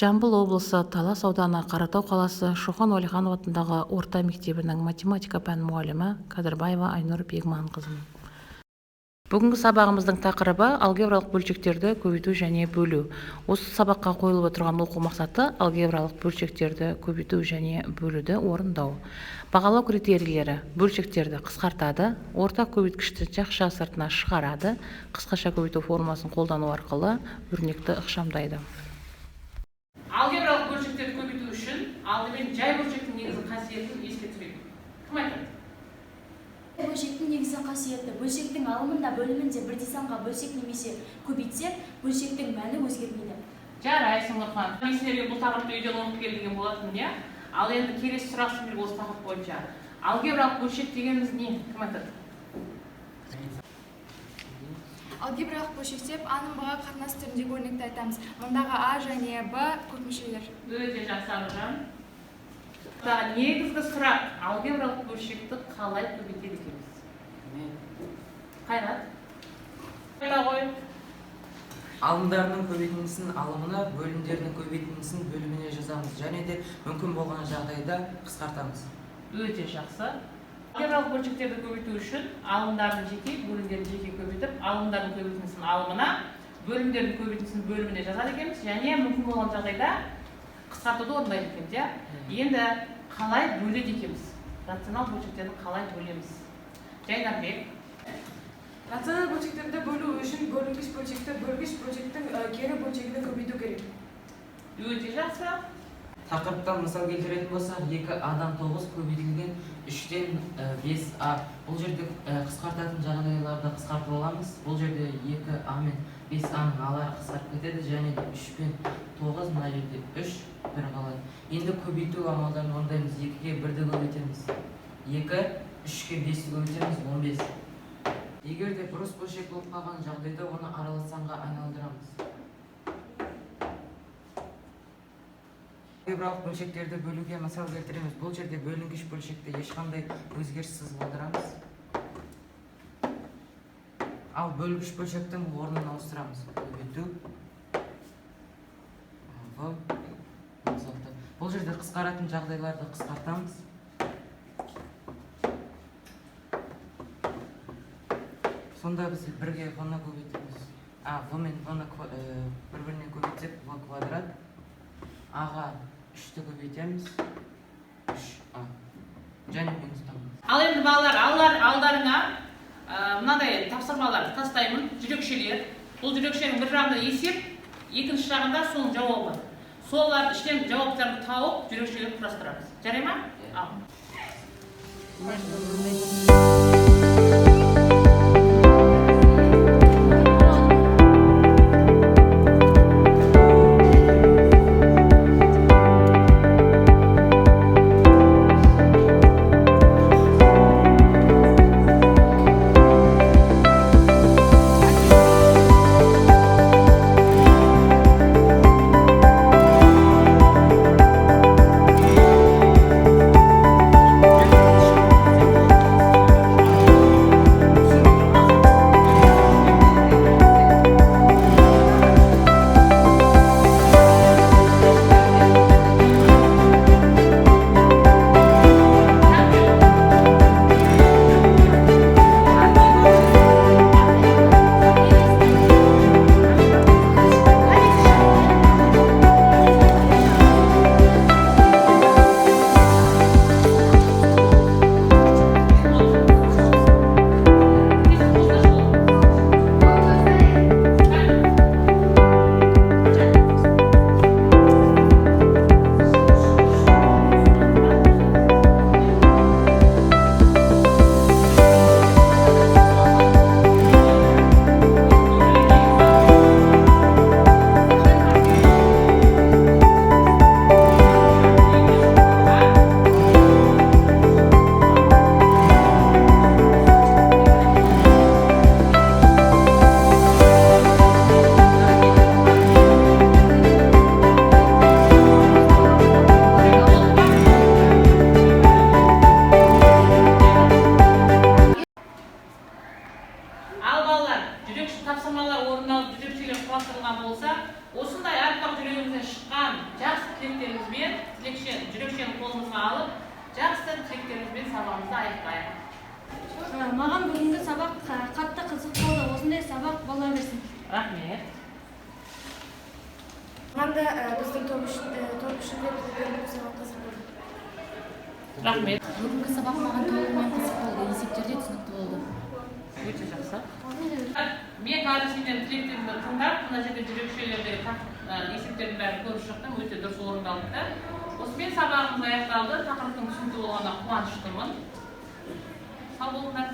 Жамбыл облысы, Талас ауданы, Қаратау қаласы, Ш.Уалиханов атындағы орта мектебінің математика пәнінің мұғалімі Қадырбаева Айнур Бегманқызы. Бүгінгі сабағымыздың тақырыбы алгебралық бөлшектерді көбейту және бөлу. Осы сабаққа қойылып отырған оқу мақсаты алгебралық бөлшектерді көбейту және бөлуді орындау. Бағалау критерийлері: бөлшектерді қысқартады, орта көбейткішті жақша сыртына шығарады, қысқаша көбейту формуласын қолдану арқылы өрнекті ықшамдайды. Алгебралық бөлшектерді көбейту үшін алдымен жай бөлшектің негізгі қасиетін еске түсірейік. Кім айтады? Бөлшектің негізгі қасиеті: бөлшектің алымында бөлімінде бірдей санға бөлсек немесе көбейтсек, бөлшектің мәні өзгермейді. Жарайсың, Нұрхан. Мен сіздерге бұл тақырыпты үйден оқып келген болатын, иә? Ал енді келесі сұрақ сіздерге осы тақырып бойынша. Алгебралық бөлшек дегеніміз не? Кім айтады? Алгебралық бөлшектеп А-ның Б-ға қатынас түріндегі өрнекті айтамыз. Мұндағы А және Б көпмүшелер. Өте жақсы, Аружан. Негізгі сұрақ: алгебралық бөлшекті қалай көбейтеді екенбіз? Қайрат? Қайда ғой? Алымдарының көбейтіндісін алымына, бөлімдердің көбейтіндісін бөліміне жазамыз, және де мүмкін болған жағдайда қысқартамыз. Өте жақсы. Алгебралық бөлшектерді көбейту үшін алымдарын жеке, бөлімдерін жеке көбейтіп, алымдардың көбейтіндісін алымына, бөлімдердің көбейтіндісін бөліміне жазады екенбіз, және мүмкін болған жағдайда қысқартуды орындайды екенбіз. Енді қалай бөледі екенбіз? Рационал бөлшектерді қалай бөлеміз? Жайнарбек. Рационал бөлшектерді бөлу үшін бөлінгіш бөлшекті бөлгіш бөлшектің кері бөлшегіне көбейту керек. Өте жақсы. Тақырыптан мысал келтіретін болсақ, 2А-дан 9 көбейтілген 3-тен 5А. Бұл жерде қысқартатын жағдайларды қысқартып аламыз. Бұл жерде 2А мен 5А-ның алары қысқарып кетеді, және 3 пен 9, мына жерде 3 бір қалады. Енді көбейту амалдарын орындаймыз. 2-ге 1-ді көбейтеміз. 2, 3-ке 5-ді көбейтеміз, 15. Егер де бұрыс бөлшек болып қалған жағдайда оны аралас санға айналдырамыз. Алгебралық бөлшектерді бөлуге мысал келтіреміз. Бұл жерде бөлінгіш бөлшекті ешқандай өзгеріссіз қалдырамыз. Ал бөлгіш бөлшектің орнын ауыстырамыз. Көбейту. Бұл жерде қысқаратын жағдайларды қысқартамыз. Сонда біз бірге ғана көбейтеміз. В мен ғана бір-бірінен көбейтсек, В квадрат. А-ға 3-ті көбейтеміз. 3А. Және минустамыз. Ал енді балалар, алдарыңа мынадай тапсырмалар тастаймын. Жүрекшелер. Бұл жүрекшенің бір жағында есеп, екінші жағында соның жауабы. Солар іштен жауаптарын тауып, жүрекшелерді құрастырамыз. Жарай ма? осымен жүрекшені қолымызға алып, жақсы тілектерімізбен сабағымызды аяқтайық. Маған бүгінгі сабақ қатты қызық болды. Осындай сабақ бола берсін. Рахмет. Маған да біздің топ үшін сабақ қызық болды. Рахмет. Бүгінгі сабақ маған толығымен қызық болды. Есептерде түсінікті болды. Өте жақсы. Мен қазір сендердің тілектеріңді тыңдап, мына жерде жүрекшелердегі есептердің бәрін көріп шықтым, өте дұрыс орындалды. Осымен сабағымыз аяқталды. Тақырыптың түсінікті болғанына қуаныштымын. Сау болыңдар.